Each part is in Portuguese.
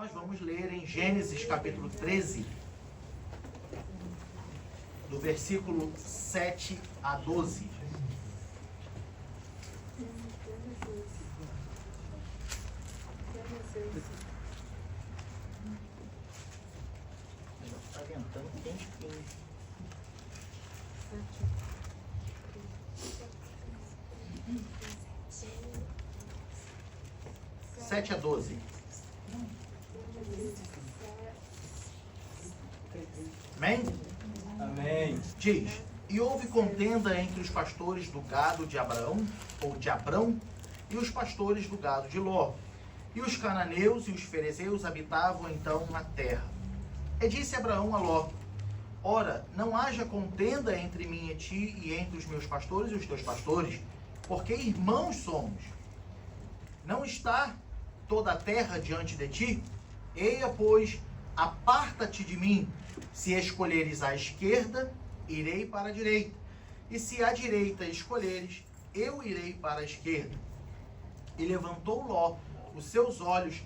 Nós vamos ler em Gênesis capítulo 13, do versículo 7 a 12. Está ventando bem fino. 7 a 12. Amém? Amém. Diz: e houve contenda entre os pastores do gado de Abraão, ou de Abrão, e os pastores do gado de Ló. E os cananeus e os ferezeus habitavam então na terra. E disse Abraão a Ló: ora, não haja contenda entre mim e ti, e entre os meus pastores e os teus pastores, porque irmãos somos. Não está toda a terra diante de ti? Eia, pois, aparta-te de mim. Se escolheres a esquerda, irei para a direita. E se à direita escolheres, eu irei para a esquerda. E levantou Ló os seus olhos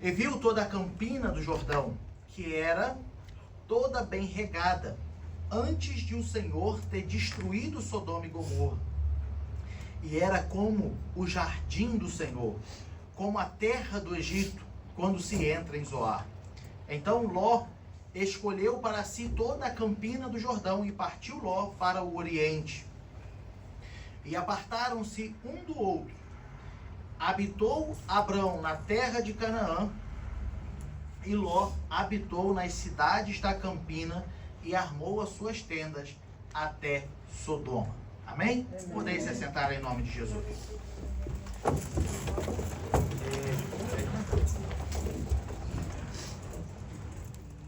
e viu toda a campina do Jordão, que era toda bem regada, antes de o Senhor ter destruído Sodoma e Gomorra. E era como o jardim do Senhor, como a terra do Egito, quando se entra em Zoar. Então Ló escolheu para si toda a campina do Jordão e partiu Ló para o oriente. E apartaram-se um do outro. Habitou Abrão na terra de Canaã, e Ló habitou nas cidades da campina e armou as suas tendas até Sodoma. Amém? Podem se assentar em nome de Jesus.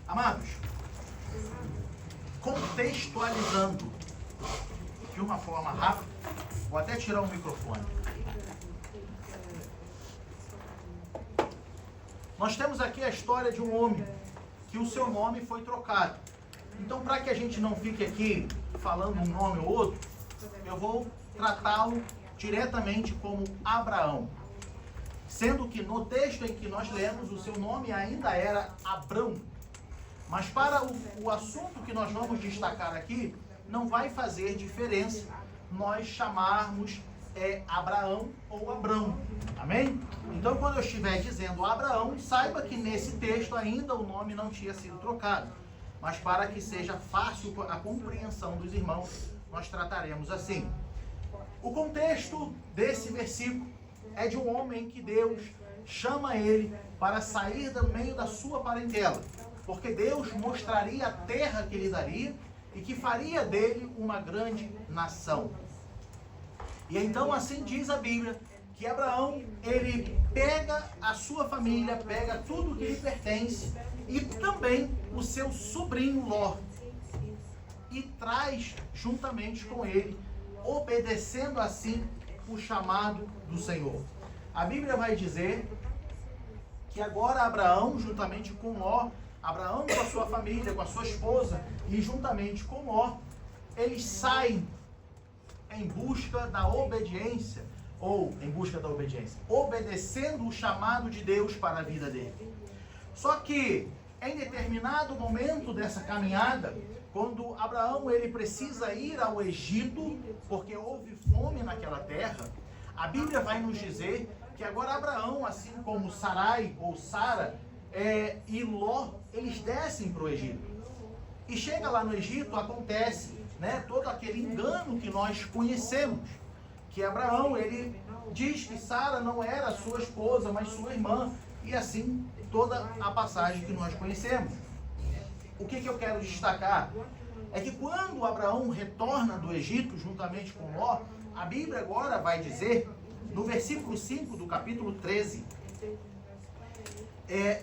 Amados, contextualizando de uma forma rápida, vou até tirar o microfone. Nós temos aqui a história de um homem que o seu nome foi trocado. Então, para que a gente não fique aqui falando um nome ou outro, eu vou tratá-lo diretamente como Abraão. Sendo que no texto em que nós lemos, o seu nome ainda era Abrão. Mas para o assunto que nós vamos destacar aqui, não vai fazer diferença nós chamarmos Abraão ou Abrão. Amém? Então, quando eu estiver dizendo Abraão, saiba que nesse texto ainda o nome não tinha sido trocado. Mas para que seja fácil a compreensão dos irmãos, nós trataremos assim. O contexto desse versículo é de um homem que Deus chama ele para sair do meio da sua parentela. Porque Deus mostraria a terra que lhe daria e que faria dele uma grande nação. E então assim diz a Bíblia, que Abraão, ele pega a sua família, pega tudo que lhe pertence e também o seu sobrinho Ló e traz juntamente com ele, obedecendo assim o chamado do Senhor. A Bíblia vai dizer que agora Abraão, juntamente com Ló, Abraão com a sua família, com a sua esposa e juntamente com Ló, eles saem em busca da obediência, obedecendo o chamado de Deus para a vida dele. Só que em determinado momento dessa caminhada, quando Abraão ele precisa ir ao Egito, porque houve fome naquela terra, a Bíblia vai nos dizer que agora Abraão, assim como Sarai ou Sara, e Ló, eles descem para o Egito. E chega lá no Egito, acontece todo aquele engano que nós conhecemos. Que Abraão, ele diz que Sara não era sua esposa, mas sua irmã. E assim, toda a passagem que nós conhecemos. O que eu quero destacar? É que quando Abraão retorna do Egito, juntamente com Ló, a Bíblia agora vai dizer, no versículo 5 do capítulo 13,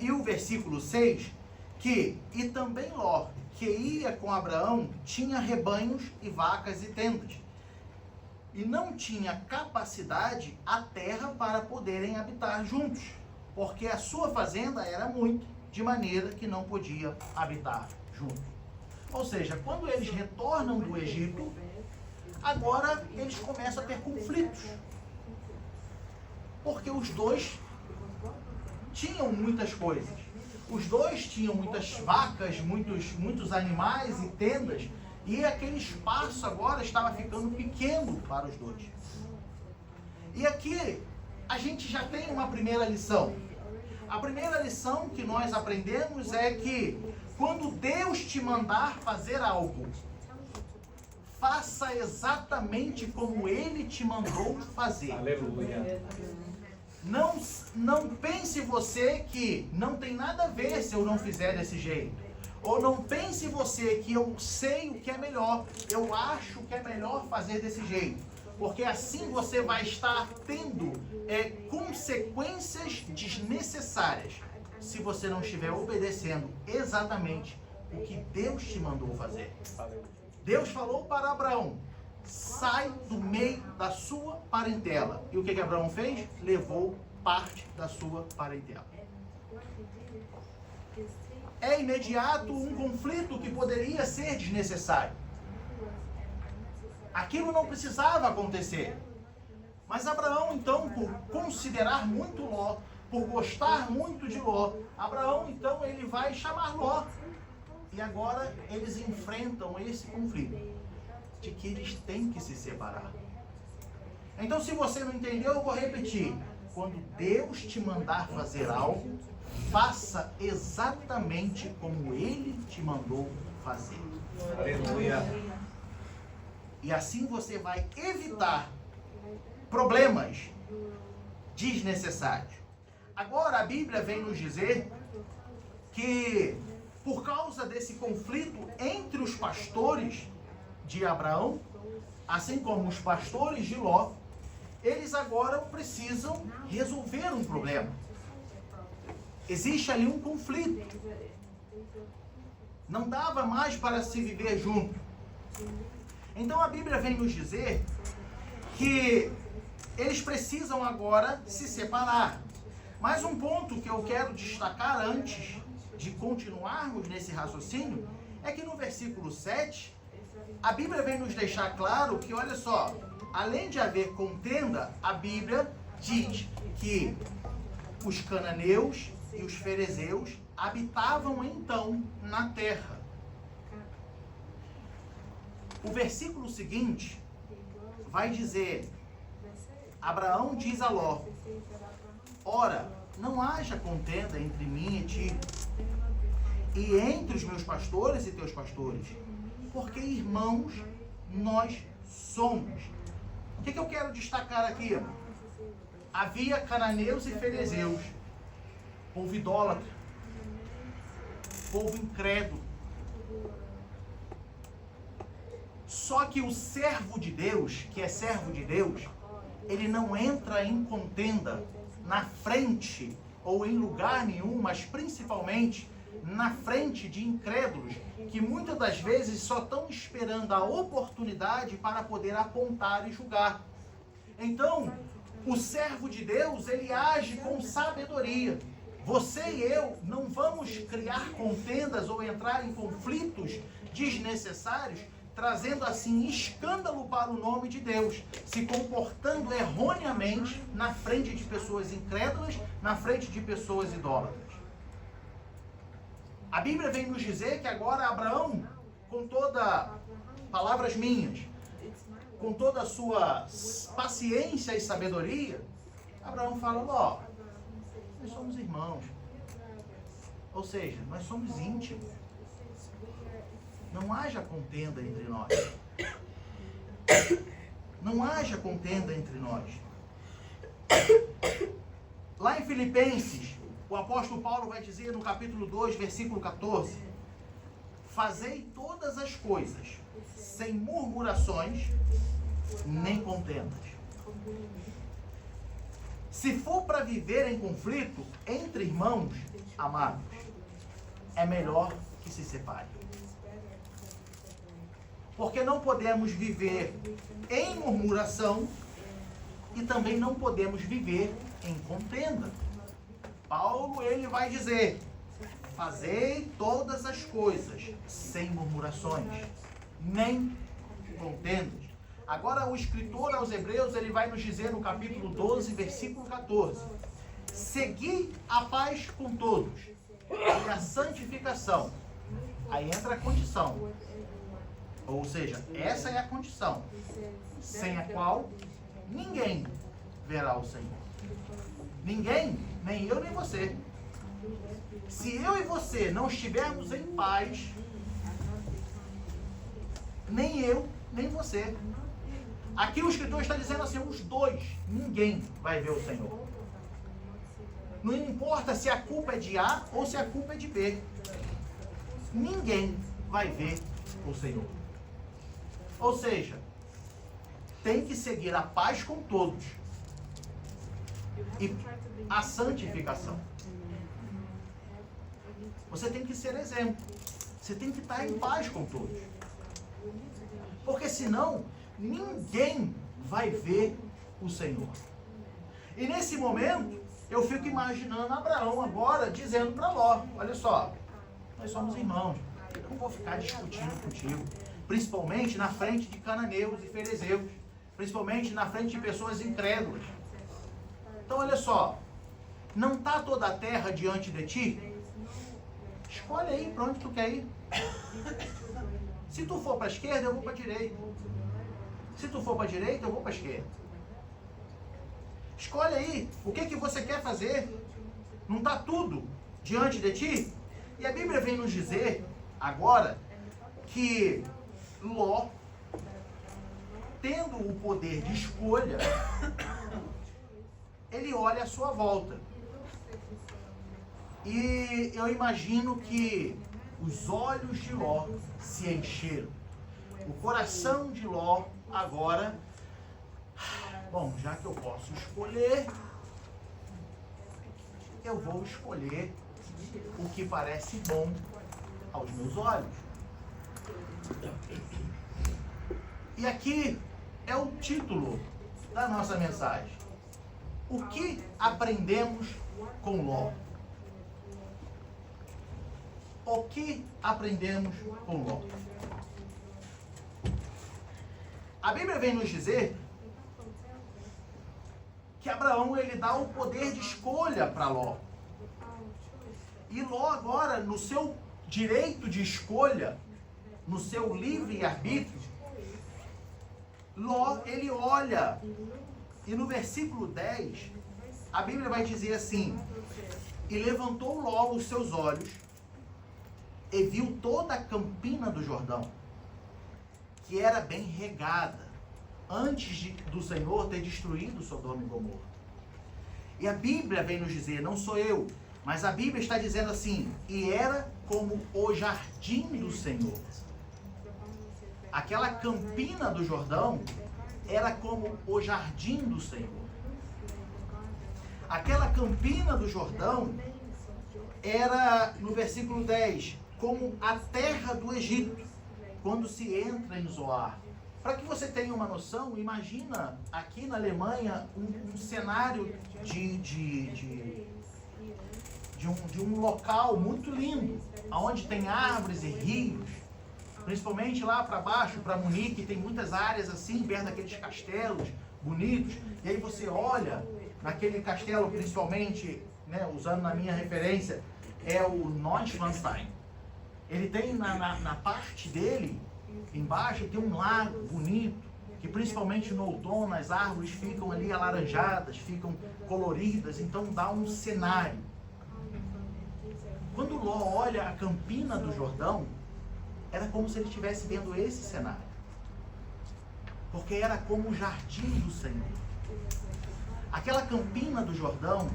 e o versículo 6, que e também Ló, que ia com Abraão, tinha rebanhos e vacas e tendas, e não tinha capacidade a terra para poderem habitar juntos, porque a sua fazenda era muito, de maneira que não podia habitar junto. Ou seja, quando eles retornam do Egito, agora eles começam a ter conflitos, porque os dois tinham muitas coisas. Os dois tinham muitas vacas, muitos animais e tendas, e aquele espaço agora estava ficando pequeno para os dois. E aqui a gente já tem uma primeira lição. A primeira lição que nós aprendemos é que quando Deus te mandar fazer algo, faça exatamente como Ele te mandou fazer. Aleluia. Não pense você que não tem nada a ver se eu não fizer desse jeito. Ou não pense você que eu sei o que é melhor, eu acho que é melhor fazer desse jeito. Porque assim você vai estar tendo consequências desnecessárias se você não estiver obedecendo exatamente o que Deus te mandou fazer. Deus falou para Abraão: sai do meio da sua parentela. E o que Abraão fez? Levou parte da sua parentela. É imediato um conflito que poderia ser desnecessário. Aquilo não precisava acontecer. Mas Abraão, então, por considerar muito Ló, por gostar muito de Ló, Abraão, então, ele vai chamar Ló. E agora eles enfrentam esse conflito de que eles têm que se separar. Então, se você não entendeu, eu vou repetir. Quando Deus te mandar fazer algo, faça exatamente como Ele te mandou fazer. Aleluia. E assim você vai evitar problemas desnecessários. Agora a Bíblia vem nos dizer que por causa desse conflito entre os pastores de Abraão, assim como os pastores de Ló, eles agora precisam resolver um problema. Existe ali um conflito. Não dava mais para se viver junto. Então a Bíblia vem nos dizer que eles precisam agora se separar. Mas um ponto que eu quero destacar antes de continuarmos nesse raciocínio é que no versículo 7, a Bíblia vem nos deixar claro que, olha só, além de haver contenda, a Bíblia diz que os cananeus e os ferezeus habitavam então na terra. O versículo seguinte vai dizer: Abraão diz a Ló: ora, não haja contenda entre mim e ti, e entre os meus pastores e teus pastores, porque irmãos nós somos. O que eu quero destacar aqui? Havia cananeus e ferezeus, povo idólatra, povo incrédulo. Só que o servo de Deus, que é servo de Deus, ele não entra em contenda na frente ou em lugar nenhum, mas principalmente na frente de incrédulos que muitas das vezes só estão esperando a oportunidade para poder apontar e julgar. Então, o servo de Deus, ele age com sabedoria. Você e eu não vamos criar contendas ou entrar em conflitos desnecessários, trazendo assim escândalo para o nome de Deus, se comportando erroneamente na frente de pessoas incrédulas, na frente de pessoas idólatras. A Bíblia vem nos dizer que agora Abraão, com toda, palavras minhas, com toda a sua paciência e sabedoria, Abraão fala: ó, nós somos irmãos. Ou seja, nós somos íntimos. Não haja contenda entre nós. Não haja contenda entre nós. Lá em Filipenses, o apóstolo Paulo vai dizer no capítulo 2, versículo 14: fazei todas as coisas sem murmurações nem contendas. Se for para viver em conflito entre irmãos, amados, é melhor que se separe. Porque não podemos viver em murmuração e também não podemos viver em contenda. Paulo, ele vai dizer: fazei todas as coisas sem murmurações, nem contendas. Agora o escritor aos Hebreus, ele vai nos dizer no capítulo 12, versículo 14: Segui a paz com todos e a santificação. Aí entra a condição. Ou seja, essa é a condição, sem a qual ninguém verá o Senhor. Ninguém, nem eu nem você. Se eu e você não estivermos em paz, nem eu, nem você. Aqui o escritor está dizendo assim, os dois, ninguém vai ver o Senhor. Não importa se a culpa é de A ou se a culpa é de B. Ninguém vai ver o Senhor. Ou seja, tem que seguir a paz com todos e a santificação. Você tem que ser exemplo. Você tem que estar em paz com todos. Porque senão, ninguém vai ver o Senhor. E nesse momento, eu fico imaginando Abraão agora dizendo para Ló, olha só, nós somos irmãos, eu não vou ficar discutindo contigo, principalmente na frente de cananeus e fariseus, principalmente na frente de pessoas incrédulas. Então olha só, não está toda a terra diante de ti? Escolhe aí para onde tu quer ir. Se tu for para a esquerda, eu vou para a direita. Se tu for para a direita, eu vou para a esquerda. Escolhe aí o que você quer fazer. Não está tudo diante de ti? E a Bíblia vem nos dizer agora que Ló, tendo o poder de escolha, ele olha à sua volta. E eu imagino que os olhos de Ló se encheram. O coração de Ló agora, bom, já que eu posso escolher, eu vou escolher o que parece bom aos meus olhos. E aqui é o título da nossa mensagem. O que aprendemos com Ló? O que aprendemos com Ló? A Bíblia vem nos dizer que Abraão ele dá o poder de escolha para Ló. E Ló agora, no seu direito de escolha, no seu livre-arbítrio, Ló ele olha, e no versículo 10, a Bíblia vai dizer assim, e levantou Ló os seus olhos, e viu toda a campina do Jordão, que era bem regada, antes do Senhor ter destruído Sodoma e Gomorra. E a Bíblia vem nos dizer, não sou eu, mas a Bíblia está dizendo assim, e era como o jardim do Senhor. Aquela campina do Jordão era como o jardim do Senhor. Aquela campina do Jordão era, no versículo 10, como a terra do Egito, quando se entra em Zoar. Para que você tenha uma noção, imagina aqui na Alemanha um cenário de um local muito lindo, onde tem árvores e rios, principalmente lá para baixo, para Munique, tem muitas áreas assim, perto daqueles castelos bonitos, e aí você olha naquele castelo, principalmente, né, usando na minha referência, é o Neuschwanstein. Ele tem na parte dele, embaixo, tem um lago bonito, que principalmente no outono as árvores ficam ali alaranjadas, ficam coloridas, então dá um cenário. Quando Ló olha a campina do Jordão, era como se ele estivesse vendo esse cenário. Porque era como o jardim do Senhor. Aquela campina do Jordão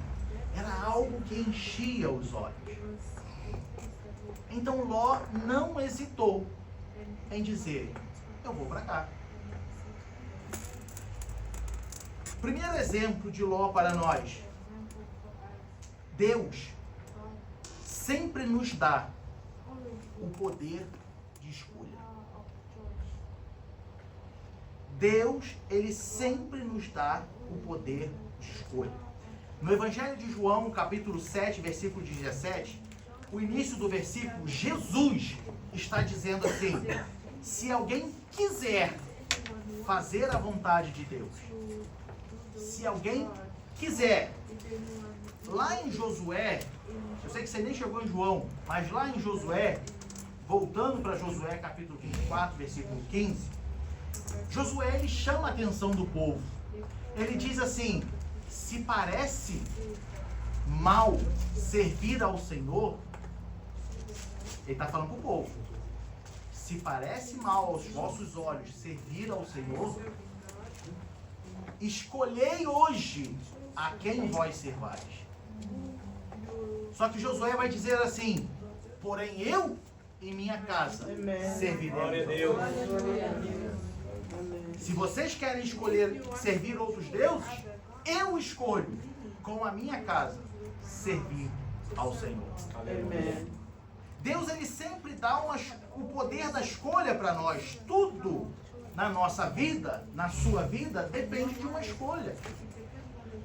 era algo que enchia os olhos. Então Ló não hesitou em dizer, eu vou para cá. Primeiro exemplo de Ló para nós. Deus sempre nos dá o poder de escolha. Deus, ele sempre nos dá o poder de escolha. No Evangelho de João, capítulo 7, versículo 17, o início do versículo, Jesus está dizendo assim, se alguém quiser fazer a vontade de Deus, se alguém quiser, lá em Josué, eu sei que você nem chegou em João, mas lá em Josué, voltando para Josué capítulo 24, versículo 15, Josué ele chama a atenção do povo. Ele diz assim: se parece mal servir ao Senhor, ele está falando para o povo, se parece mal aos vossos olhos servir ao Senhor, escolhei hoje a quem vós servais. Só que Josué vai dizer assim: porém eu e minha casa serviremos. Glória a Deus. Se vocês querem escolher servir outros deuses, eu escolho com a minha casa servir ao Senhor. Aleluia. Deus ele sempre dá o poder da escolha para nós. Tudo na nossa vida, na sua vida, depende de uma escolha.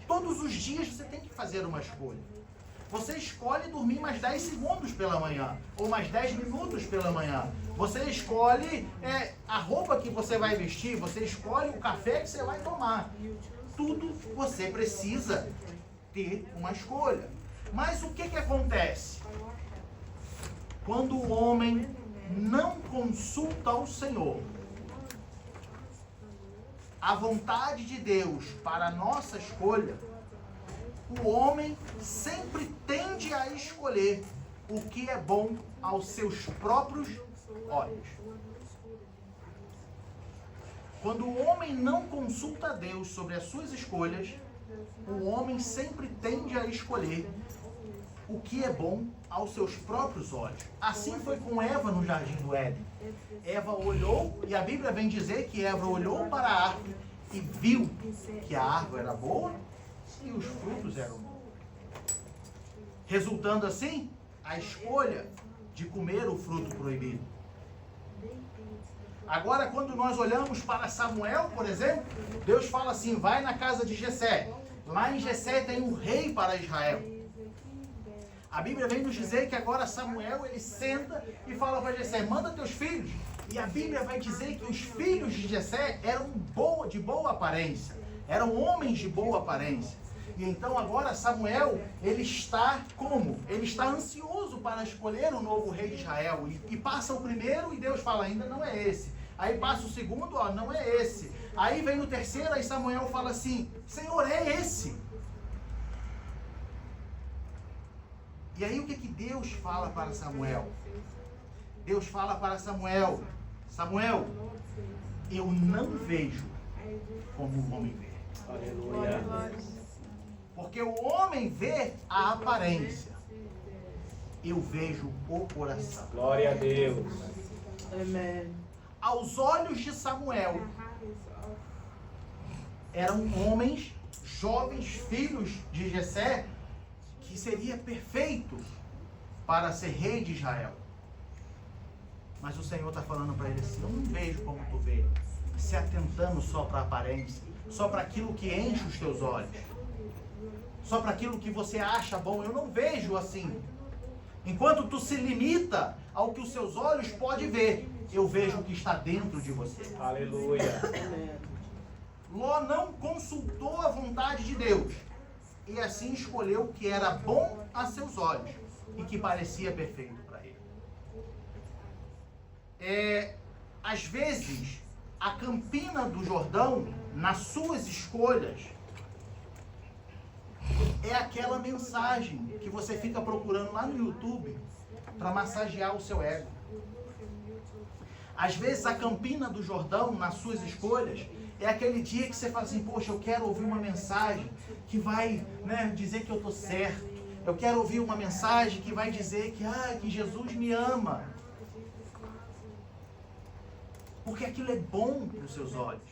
Todos os dias você tem que fazer uma escolha. Você escolhe dormir mais 10 segundos pela manhã, ou mais 10 minutos pela manhã. Você escolhe a roupa que você vai vestir, você escolhe o café que você vai tomar. Tudo você precisa ter uma escolha. Mas o que acontece? Quando o homem não consulta o Senhor, a vontade de Deus para a nossa escolha, o homem sempre tende a escolher o que é bom aos seus próprios olhos. Quando o homem não consulta a Deus sobre as suas escolhas, o homem sempre tende a escolher o que é bom aos seus próprios olhos. Assim foi com Eva no Jardim do Éden. Eva olhou, e a Bíblia vem dizer que Eva olhou para a árvore e viu que a árvore era boa e os frutos eram bons. Resultando assim, a escolha de comer o fruto proibido. Agora, quando nós olhamos para Samuel, por exemplo, Deus fala assim: vai na casa de Jessé. Lá em Jessé tem um rei para Israel. A Bíblia vem nos dizer que agora Samuel, ele senta e fala para Jessé: manda teus filhos. E a Bíblia vai dizer que os filhos de Jessé eram de boa aparência. Eram homens de boa aparência. E então agora Samuel, ele está como? Ele está ansioso para escolher um novo rei de Israel. E passa o primeiro e Deus fala: ainda não é esse. Aí passa o segundo, ó, não é esse. Aí vem o terceiro e Samuel fala assim: Senhor, é esse. E aí o que Deus fala para Samuel? Deus fala para Samuel: Samuel, eu não vejo como o homem vê. Aleluia. Porque o homem vê a aparência, eu vejo o coração. Glória a Deus. Amém. Aos olhos de Samuel, eram homens, jovens filhos de Jessé, que seria perfeito para ser rei de Israel. Mas o Senhor está falando para ele assim: eu não vejo como tu vê, se atentando só para a aparência, só para aquilo que enche os teus olhos, só para aquilo que você acha bom. Eu não vejo assim. Enquanto tu se limita ao que os seus olhos podem ver, eu vejo o que está dentro de você. Aleluia. Ló não consultou a vontade de Deus e assim escolheu o que era bom a seus olhos e que parecia perfeito para ele. Às vezes, a Campina do Jordão, nas suas escolhas, é aquela mensagem que você fica procurando lá no YouTube para massagear o seu ego. Às vezes a Campina do Jordão, nas suas escolhas, é aquele dia que você fala assim: poxa, eu quero ouvir uma mensagem que vai, dizer que eu estou certo. Eu quero ouvir uma mensagem que vai dizer que Jesus me ama. Porque aquilo é bom para os seus olhos.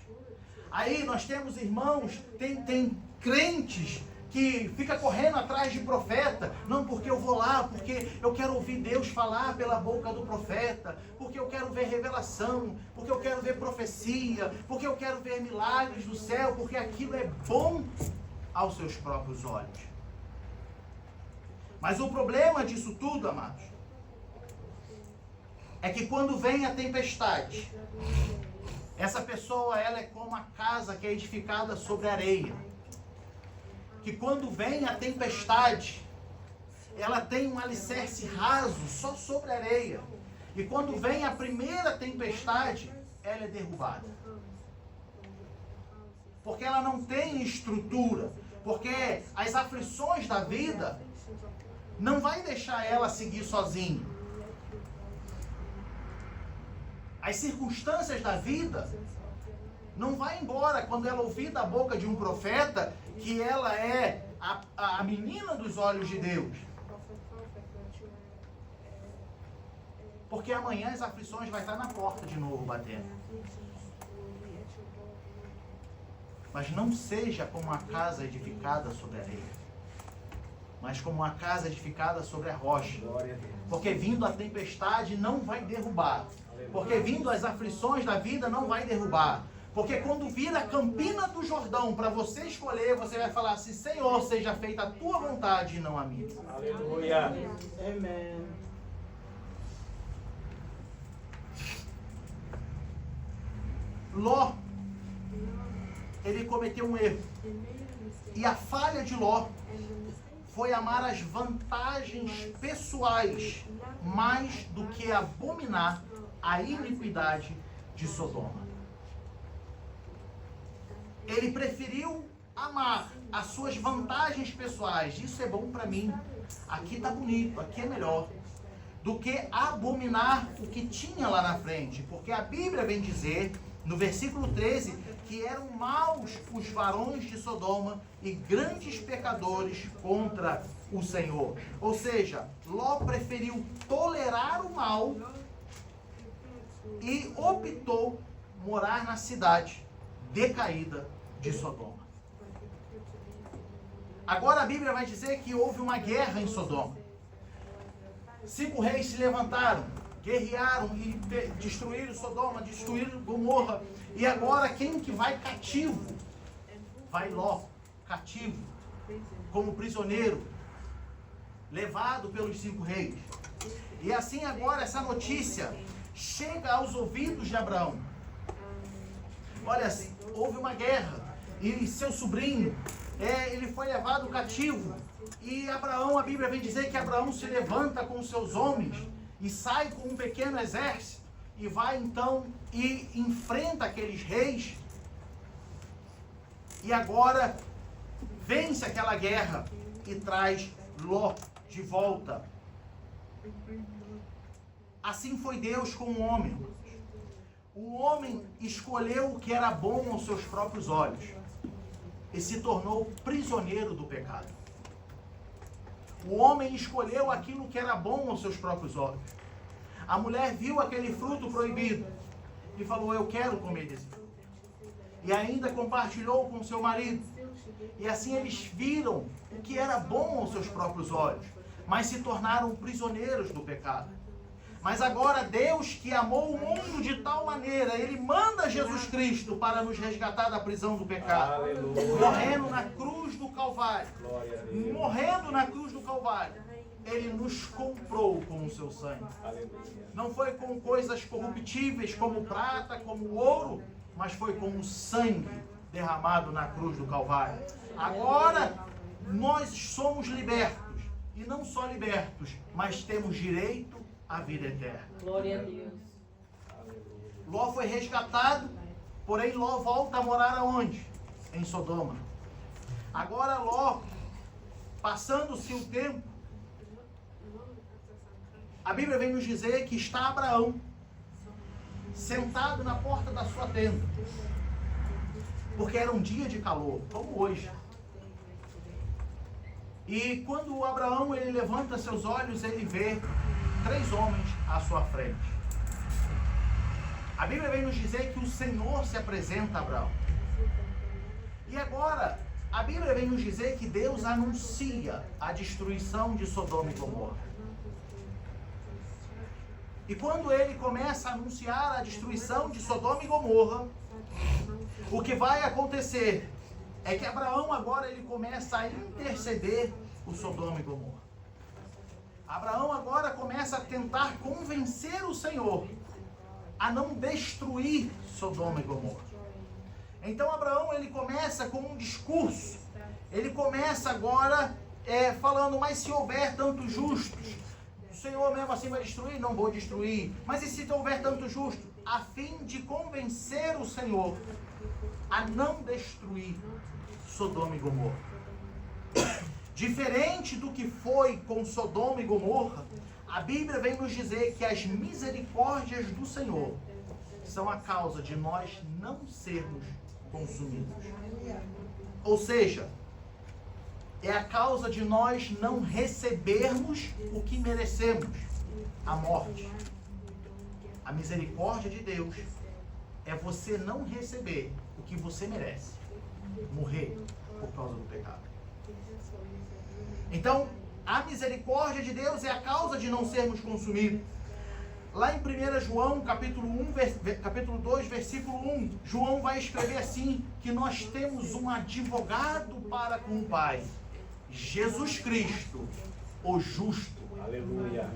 Aí nós temos irmãos, tem crentes que fica correndo atrás de profeta. Não, porque eu vou lá, porque eu quero ouvir Deus falar pela boca do profeta, porque eu quero ver revelação, porque eu quero ver profecia, porque eu quero ver milagres do céu, porque aquilo é bom aos seus próprios olhos. Mas o problema disso tudo, amados, é que quando vem a tempestade, essa pessoa, ela é como a casa que é edificada sobre areia. que quando vem a tempestade, ela tem um alicerce raso só sobre a areia. E quando vem a primeira tempestade, ela é derrubada. Porque ela não tem estrutura. Porque as aflições da vida não vai deixar ela seguir sozinha. As circunstâncias da vida não vai embora quando ela ouvir da boca de um profeta que ela é a menina dos olhos de Deus. Porque amanhã as aflições vai estar na porta de novo batendo. Mas não seja como uma casa edificada sobre a areia, mas como uma casa edificada sobre a rocha. Porque vindo a tempestade não vai derrubar. Porque vindo as aflições da vida não vai derrubar. Porque quando vir a Campina do Jordão para você escolher, você vai falar assim: Senhor, seja feita a tua vontade e não a minha. Aleluia. Amen. Ló, ele cometeu um erro. E a falha de Ló foi amar as vantagens pessoais mais do que abominar a iniquidade de Sodoma. Ele preferiu amar as suas vantagens pessoais. Isso é bom para mim. Aqui está bonito, aqui é melhor. Do que abominar o que tinha lá na frente. Porque a Bíblia vem dizer, no versículo 13, que eram maus os varões de Sodoma e grandes pecadores contra o Senhor. Ou seja, Ló preferiu tolerar o mal e optou morar na cidade decaída de Sodoma. Agora a Bíblia vai dizer que houve uma guerra em Sodoma. 5 reis se levantaram, guerrearam e destruíram Sodoma, destruíram Gomorra. E agora quem que vai cativo? Vai Ló, cativo, como prisioneiro, levado pelos 5 reis. E assim agora essa notícia chega aos ouvidos de Abraão. Olha, houve uma guerra e seu sobrinho, ele foi levado cativo. E Abraão, a Bíblia vem dizer que Abraão se levanta com os seus homens e sai com um pequeno exército e vai então e enfrenta aqueles reis. E agora vence aquela guerra e traz Ló de volta. Assim foi Deus com o homem. O homem escolheu o que era bom aos seus próprios olhos e se tornou prisioneiro do pecado. O homem escolheu aquilo que era bom aos seus próprios olhos. A mulher viu aquele fruto proibido e falou: eu quero comer desse fruto. E ainda compartilhou com seu marido. E assim eles viram o que era bom aos seus próprios olhos, mas se tornaram prisioneiros do pecado. Mas agora Deus, que amou o mundo de tal maneira, Ele manda Jesus Cristo para nos resgatar da prisão do pecado. Aleluia. Morrendo na cruz do Calvário. Glória a Deus. Morrendo na cruz do Calvário. Ele nos comprou com o seu sangue. Aleluia. Não foi com coisas corruptíveis como prata, como ouro, mas foi com o sangue derramado na cruz do Calvário. Agora nós somos libertos. E não só libertos, mas temos direito à vida eterna. Glória a Deus. Ló foi resgatado, porém Ló volta a morar aonde? Em Sodoma. Agora Ló, passando-se o tempo, a Bíblia vem nos dizer que está Abraão sentado na porta da sua tenda, porque era um dia de calor, como hoje. E quando Abraão ele levanta seus olhos, ele vê 3 homens à sua frente. A Bíblia vem nos dizer que o Senhor se apresenta a Abraão. E agora, a Bíblia vem nos dizer que Deus anuncia a destruição de Sodoma e Gomorra. E quando ele começa a anunciar a destruição de Sodoma e Gomorra, o que vai acontecer é que Abraão agora ele começa a interceder por Sodoma e Gomorra. Abraão agora começa a tentar convencer o Senhor a não destruir Sodoma e Gomorra. Então Abraão ele começa com um discurso ele começa agora falando, mas se houver tantos justos, o Senhor mesmo assim vai destruir? Não vou destruir. Mas e se houver tantos justos? A fim de convencer o Senhor a não destruir Sodoma e Gomorra. Diferente do que foi com Sodoma e Gomorra, a Bíblia vem nos dizer que as misericórdias do Senhor são a causa de nós não sermos consumidos. Ou seja, é a causa de nós não recebermos o que merecemos, a morte. A misericórdia de Deus é você não receber o que você merece, morrer por causa do pecado. Então, a misericórdia de Deus é a causa de não sermos consumidos. Lá em 1 João, capítulo 2, versículo 1, João vai escrever assim, que nós temos um advogado para com o Pai, Jesus Cristo, o justo. Aleluia.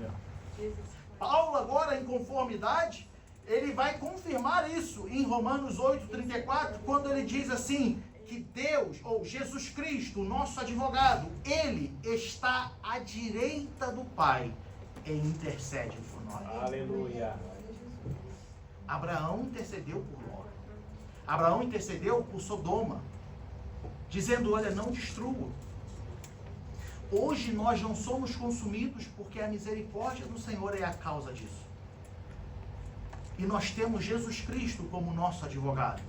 Paulo agora, em conformidade, ele vai confirmar isso em Romanos 8:34, quando ele diz assim, que Deus, ou Jesus Cristo, o nosso advogado, ele está à direita do Pai e intercede por nós. Aleluia. Abraão intercedeu por Ló. Abraão intercedeu por Sodoma, dizendo, olha, não destrua. Hoje nós não somos consumidos porque a misericórdia do Senhor é a causa disso. E nós temos Jesus Cristo como nosso advogado,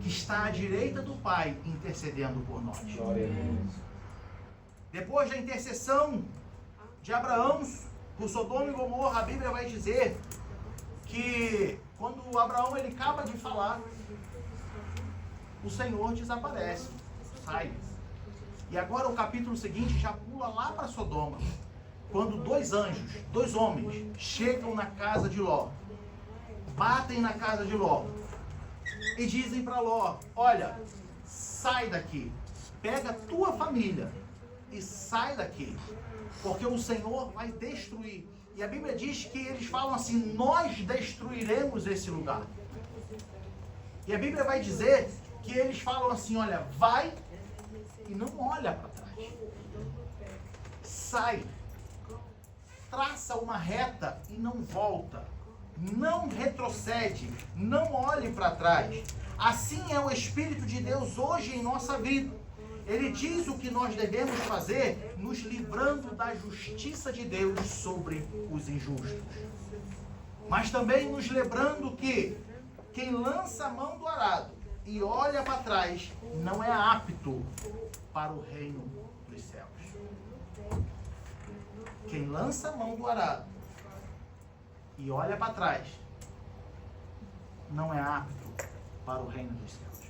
que está à direita do Pai intercedendo por nós. Glória a Deus. Depois da intercessão de Abraão por Sodoma e Gomorra, a Bíblia vai dizer que quando Abraão ele acaba de falar, o Senhor desaparece, sai. E agora o capítulo seguinte já pula lá para Sodoma, quando dois homens, chegam na casa de Ló, batem na casa de Ló e dizem para Ló, olha, sai daqui, pega a tua família e sai daqui, porque o Senhor vai destruir. E a Bíblia diz que eles falam assim, nós destruiremos esse lugar. E a Bíblia vai dizer que eles falam assim, olha, vai e não olha para trás. Sai. Traça uma reta e não volta. Não retrocede. Não olhe para trás. Assim é o Espírito de Deus hoje em nossa vida. Ele diz o que nós devemos fazer, nos livrando da justiça de Deus sobre os injustos. Mas também nos lembrando que quem lança a mão do arado e olha para trás não é apto para o reino dos céus. Quem lança a mão do arado e olha para trás não é apto para o reino dos céus.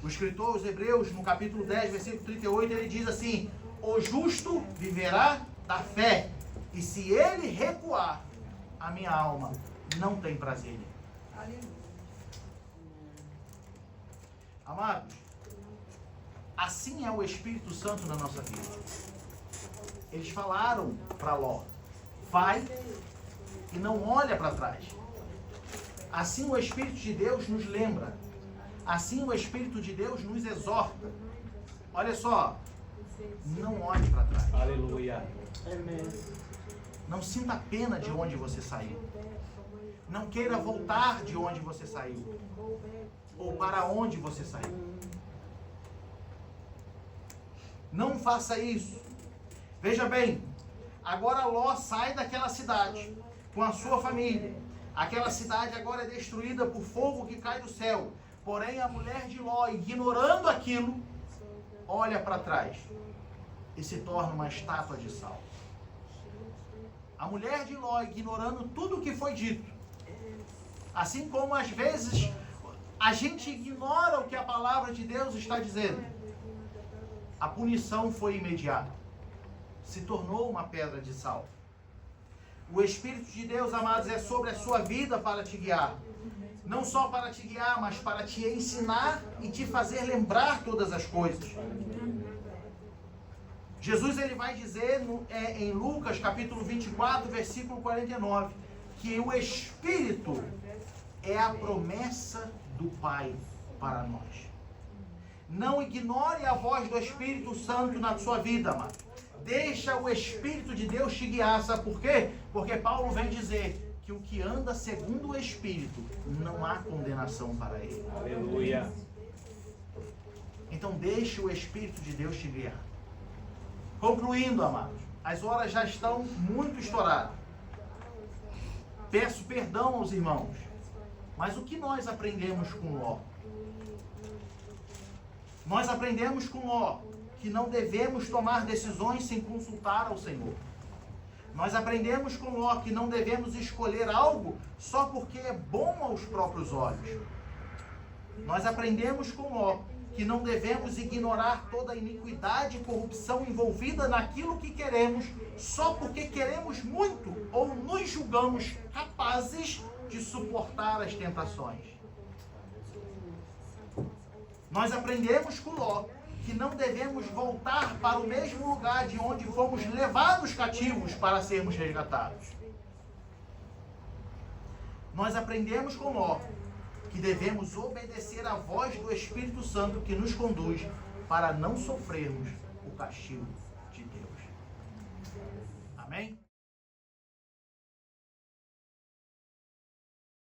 O escritor aos Hebreus, no capítulo 10, versículo 38, ele diz assim, o justo viverá da fé, e se ele recuar, a minha alma não tem prazer nele. Amados, assim é o Espírito Santo na nossa vida. Eles falaram para Ló, vai e não olha para trás. Assim o Espírito de Deus nos lembra. Assim o Espírito de Deus nos exorta. Olha só, não olhe para trás. Aleluia. Não sinta pena de onde você saiu. Não queira voltar de onde você saiu. Ou para onde você saiu. Não faça isso. Veja bem, agora Ló sai daquela cidade com a sua família. Aquela cidade agora é destruída por fogo que cai do céu. Porém, a mulher de Ló, ignorando aquilo, olha para trás e se torna uma estátua de sal. A mulher de Ló, ignorando tudo o que foi dito, assim como às vezes a gente ignora o que a palavra de Deus está dizendo, a punição foi imediata. Se tornou uma pedra de sal. O Espírito de Deus, amados, é sobre a sua vida para te guiar. Não só para te guiar, mas para te ensinar e te fazer lembrar todas as coisas. Jesus ele vai dizer em Lucas capítulo 24, versículo 49, que o Espírito é a promessa do Pai para nós. Não ignore a voz do Espírito Santo na sua vida, amado. Deixa o Espírito de Deus te guiar. Sabe por quê? Porque Paulo vem dizer que o que anda segundo o Espírito, não há condenação para ele. Aleluia. Então deixe o Espírito de Deus te guiar. Concluindo, amados, as horas já estão muito estouradas. Peço perdão aos irmãos, mas o que nós aprendemos com Ló? Nós aprendemos com Ló que não devemos tomar decisões sem consultar ao Senhor. Nós aprendemos com Ló que não devemos escolher algo só porque é bom aos próprios olhos. Nós aprendemos com Ló que não devemos ignorar toda a iniquidade e corrupção envolvida naquilo que queremos só porque queremos muito ou nos julgamos capazes de suportar as tentações. Nós aprendemos com Ló que não devemos voltar para o mesmo lugar de onde fomos levados cativos para sermos resgatados. Nós aprendemos com Ló que devemos obedecer à voz do Espírito Santo que nos conduz para não sofrermos o castigo de Deus. Amém?